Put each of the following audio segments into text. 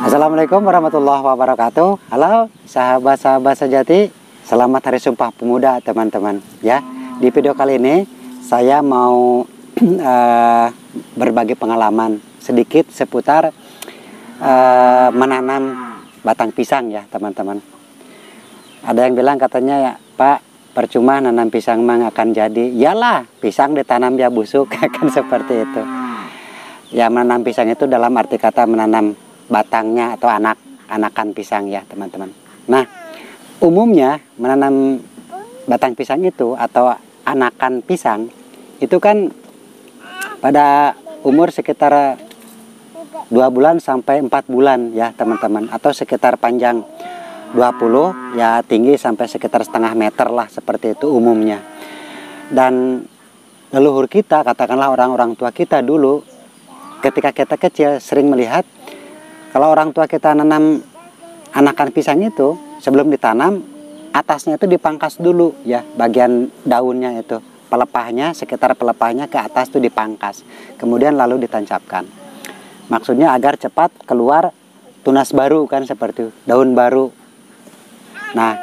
Assalamualaikum warahmatullahi wabarakatuh. Halo sahabat-sahabat sejati, selamat Hari Sumpah Pemuda teman-teman. Ya, di video kali ini saya mau berbagi pengalaman sedikit seputar menanam batang pisang ya teman-teman. Ada yang bilang katanya ya Pak, percuma nanam pisang mah akan jadi. Yalah, pisang ditanam ya busuk kan seperti itu. Ya, menanam pisang itu dalam arti kata menanam batangnya atau anakan pisang ya teman-teman. Nah, umumnya menanam batang pisang itu atau anakan pisang itu kan pada umur sekitar 2 bulan sampai 4 bulan ya teman-teman, atau sekitar panjang 20 ya, tinggi sampai sekitar setengah meter lah, seperti itu umumnya. Dan leluhur kita, katakanlah orang-orang tua kita dulu ketika kita kecil sering melihat kalau orang tua kita nanam anakan pisang itu, sebelum ditanam, atasnya itu dipangkas dulu ya, bagian daunnya itu, pelepahnya, sekitar pelepahnya ke atas itu dipangkas. Kemudian lalu ditancapkan. Maksudnya agar cepat keluar tunas baru kan, seperti itu, daun baru. Nah,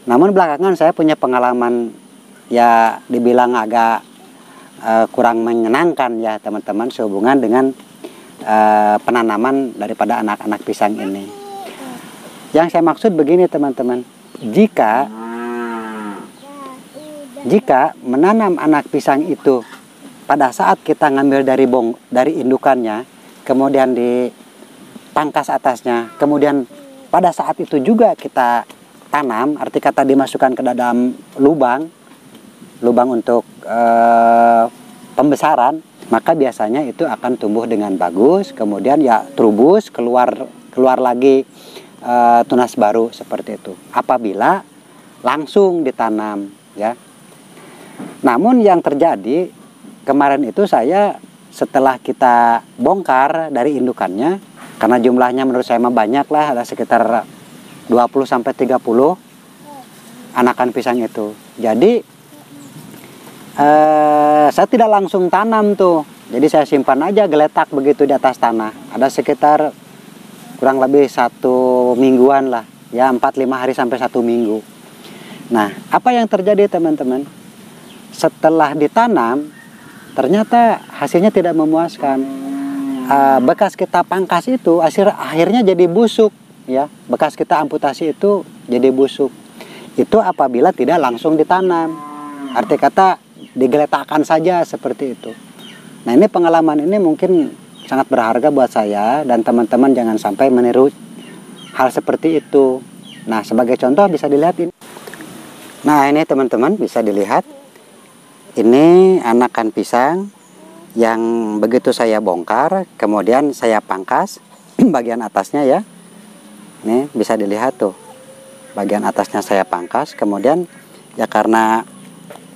namun belakangan saya punya pengalaman ya dibilang agak kurang menyenangkan ya teman-teman, sehubungan dengan penanaman daripada anak-anak pisang ini. Yang saya maksud begini teman-teman, jika menanam anak pisang itu pada saat kita ngambil dari indukannya, kemudian dipangkas atasnya, kemudian pada saat itu juga kita tanam, arti kata dimasukkan ke dalam lubang untuk pembesaran, maka biasanya itu akan tumbuh dengan bagus, kemudian ya terubus keluar lagi tunas baru seperti itu apabila langsung ditanam ya. Namun yang terjadi kemarin itu, saya setelah kita bongkar dari indukannya, karena jumlahnya menurut saya banyak lah, ada sekitar 20 sampai 30 anakan pisang itu. Jadi saya tidak langsung tanam tuh, jadi saya simpan aja geletak begitu di atas tanah. Ada sekitar kurang lebih 1 mingguan lah ya, 4-5 hari sampai 1 minggu. Nah, apa yang terjadi teman-teman? Setelah ditanam ternyata hasilnya tidak memuaskan. Bekas kita pangkas itu akhirnya jadi busuk ya, bekas kita amputasi itu jadi busuk. Itu apabila tidak langsung ditanam, arti kata digeletakkan saja seperti itu. Nah, ini pengalaman ini mungkin sangat berharga buat saya dan teman-teman, jangan sampai meniru hal seperti itu. Nah, sebagai contoh bisa dilihat ini. Nah, ini teman-teman bisa dilihat, ini anakan pisang yang begitu saya bongkar, kemudian saya pangkas bagian atasnya ya. Ini bisa dilihat tuh, bagian atasnya saya pangkas, kemudian ya karena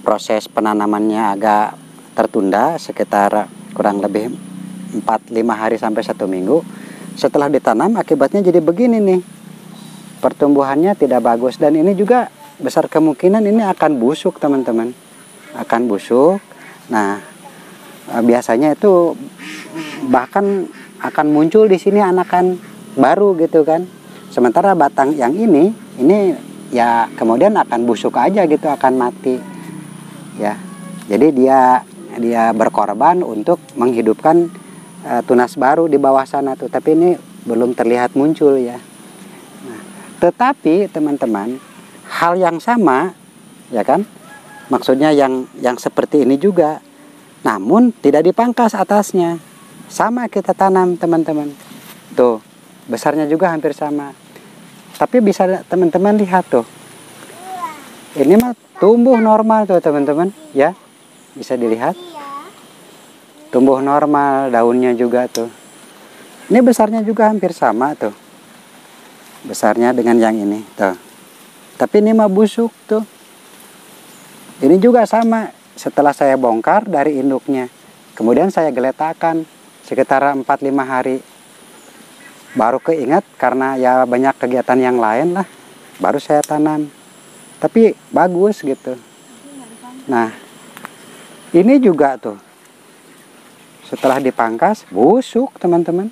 proses penanamannya agak tertunda sekitar kurang lebih 4-5 hari sampai 1 minggu. Setelah ditanam akibatnya jadi begini nih, pertumbuhannya tidak bagus, dan ini juga besar kemungkinan ini akan busuk teman-teman, akan busuk. Nah, biasanya itu bahkan akan muncul di sini anakan baru gitu kan. Sementara batang yang ini ya kemudian akan busuk aja gitu, akan mati ya. Jadi dia berkorban untuk menghidupkan tunas baru di bawah sana tuh, tapi ini belum terlihat muncul ya. Nah, tetapi teman-teman, hal yang sama ya kan, maksudnya yang seperti ini juga, namun tidak dipangkas atasnya, sama kita tanam teman-teman tuh, besarnya juga hampir sama. Tapi bisa teman-teman lihat tuh, ini mah tumbuh normal tuh teman-teman ya, bisa dilihat tumbuh normal, daunnya juga tuh. Ini besarnya juga hampir sama tuh, besarnya dengan yang ini tuh. Tapi ini mah busuk tuh. Ini juga sama, setelah saya bongkar dari induknya, kemudian saya geletakkan sekitar 4-5 hari. Baru keingat karena ya banyak kegiatan yang lain lah, baru saya tanam. Tapi bagus gitu. Nah, ini juga tuh, setelah dipangkas busuk teman-teman,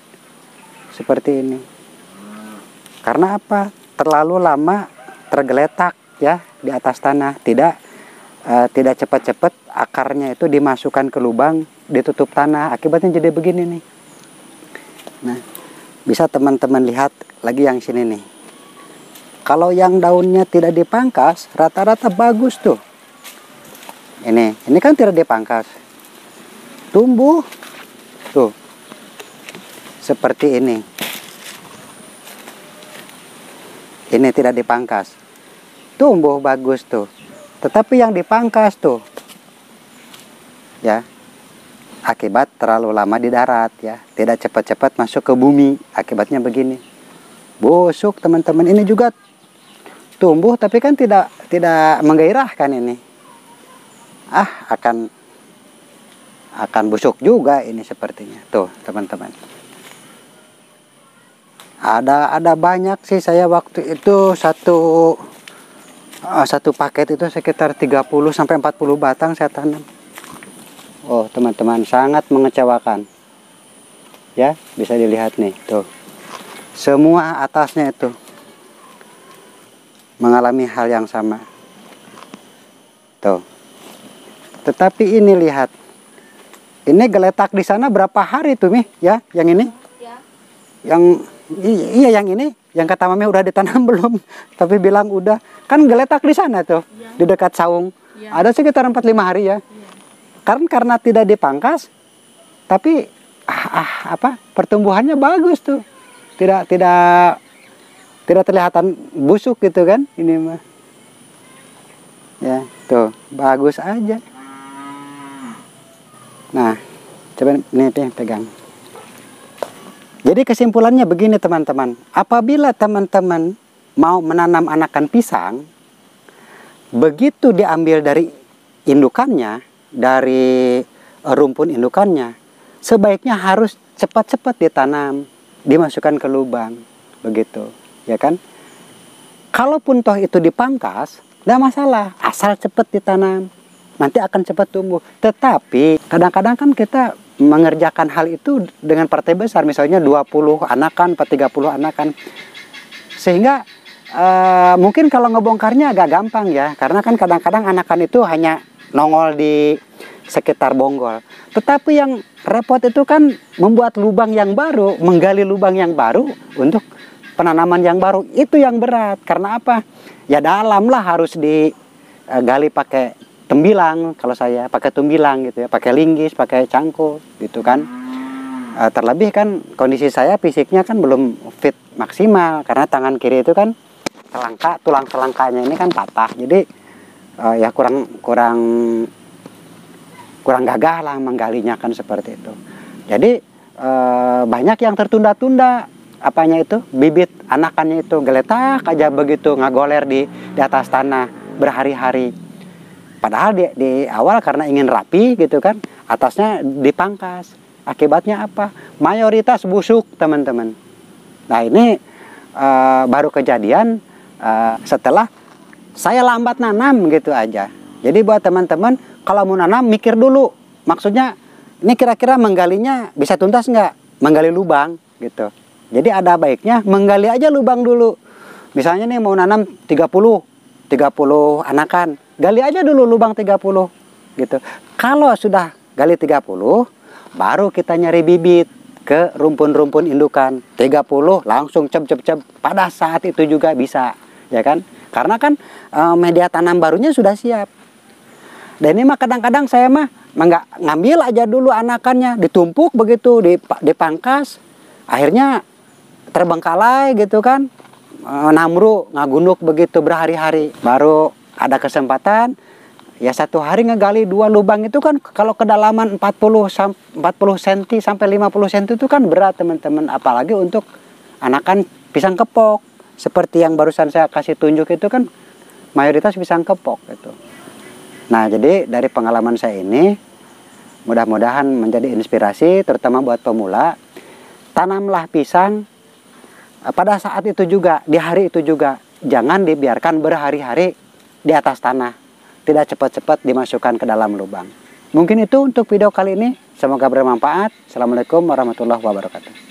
seperti ini. Karena apa? Terlalu lama tergeletak ya di atas tanah, tidak cepat-cepat akarnya itu dimasukkan ke lubang, ditutup tanah, akibatnya jadi begini nih. Nah, bisa teman-teman lihat lagi yang sini nih. Kalau yang daunnya tidak dipangkas, rata-rata bagus tuh. Ini kan tidak dipangkas, tumbuh tuh seperti ini. Ini tidak dipangkas, tumbuh bagus tuh. Tetapi yang dipangkas tuh, ya, akibat terlalu lama di darat ya, tidak cepat-cepat masuk ke bumi, akibatnya begini. Busuk teman-teman. Ini juga tumbuh tapi kan tidak menggairahkan ini. Akan busuk juga ini sepertinya. Tuh teman-teman. Ada banyak sih, saya waktu itu satu paket itu sekitar 30 sampai 40 batang saya tanam. Oh teman-teman, sangat mengecewakan. Ya, bisa dilihat nih, tuh. Semua atasnya itu mengalami hal yang sama. Tuh. Tetapi ini lihat. Ini geletak di sana berapa hari tuh, Mi? Ya, yang ini? Ya. Iya yang ini, yang kata Mami udah ditanam belum? Tapi bilang udah. Kan geletak di sana tuh, ya. Di dekat saung. Ya. Ada sekitar 4-5 hari ya. Karena tidak dipangkas, tapi pertumbuhannya bagus tuh. Tidak terlihatan busuk gitu kan ini mah. Ya, tuh, bagus aja. Nah, coba nih pegang. Jadi kesimpulannya begini teman-teman, apabila teman-teman mau menanam anakan pisang, begitu diambil dari indukannya, dari rumpun indukannya, sebaiknya harus cepat-cepat ditanam, dimasukkan ke lubang, begitu, ya kan? Kalaupun toh itu dipangkas, tidak masalah, asal cepat ditanam, nanti akan cepat tumbuh. Tetapi kadang-kadang kan kita mengerjakan hal itu dengan partai besar, misalnya 20 anakan, 30 anakan, sehingga mungkin kalau ngebongkarnya agak gampang ya, karena kan kadang-kadang anakan itu hanya nongol di sekitar bonggol. Tetapi yang repot itu kan membuat lubang yang baru, menggali lubang yang baru untuk penanaman yang baru, itu yang berat. Karena apa? Ya dalam lah, harus digali pakai tembilang, kalau saya pakai tembilang gitu ya, pakai linggis, pakai cangkul gitu kan. Terlebih kan kondisi saya fisiknya kan belum fit maksimal, karena tangan kiri itu kan tulang selangkanya ini kan patah, jadi ya kurang gagah lah menggalinya kan seperti itu. Jadi banyak yang tertunda-tunda, apanya itu, bibit anakannya itu geletak aja begitu, ngagoler di atas tanah berhari-hari. Padahal di awal karena ingin rapi gitu kan, atasnya dipangkas. Akibatnya apa? Mayoritas busuk teman-teman. Nah ini baru kejadian setelah saya lambat nanam gitu aja. Jadi buat teman-teman, kalau mau nanam mikir dulu. Maksudnya ini kira-kira menggalinya bisa tuntas nggak? Menggali lubang gitu. Jadi ada baiknya menggali aja lubang dulu. Misalnya nih mau nanam 30 anakan. Gali aja dulu lubang 30 gitu. Kalau sudah gali 30, baru kita nyari bibit ke rumpun-rumpun indukan. 30 langsung cep. Pada saat itu juga bisa, ya kan? Karena kan media tanam barunya sudah siap. Dan ini mah kadang-kadang saya mah nggak ngambil aja dulu anakannya, ditumpuk begitu, dipangkas. Akhirnya terbengkalai gitu kan. Namru ngagunduk begitu berhari-hari. Baru ada kesempatan ya 1 hari ngegali 2 lubang itu kan, kalau kedalaman 40 cm sampai 50 cm itu kan berat teman-teman, apalagi untuk anakan pisang kepok seperti yang barusan saya kasih tunjuk itu kan mayoritas pisang kepok gitu. Nah, jadi dari pengalaman saya ini mudah-mudahan menjadi inspirasi terutama buat pemula. Tanamlah pisang pada saat itu juga, di hari itu juga, jangan dibiarkan berhari-hari di atas tanah, tidak cepat-cepat dimasukkan ke dalam lubang. Mungkin itu untuk video kali ini, semoga bermanfaat. Assalamualaikum warahmatullahi wabarakatuh.